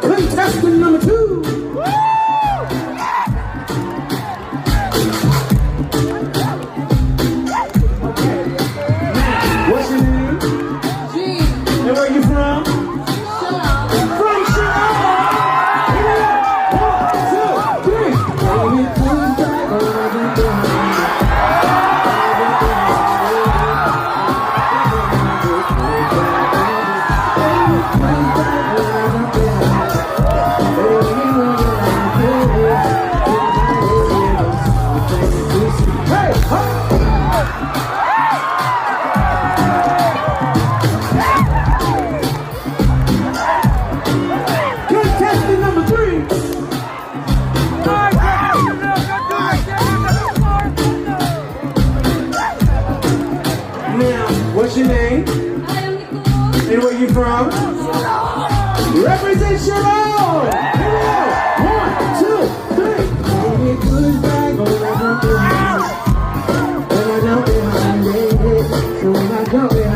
Contestant number 2. What's your name? Jean. And where you from? From Chicago. Here we go. 1, 2, 3. Contestant number 3. Now, what's your name? I am Nekro. And where you from? Represent your own! Here we go! 1, 2, 3. And it goes back when I jump behind it. When I jump behind it. So when I jump behind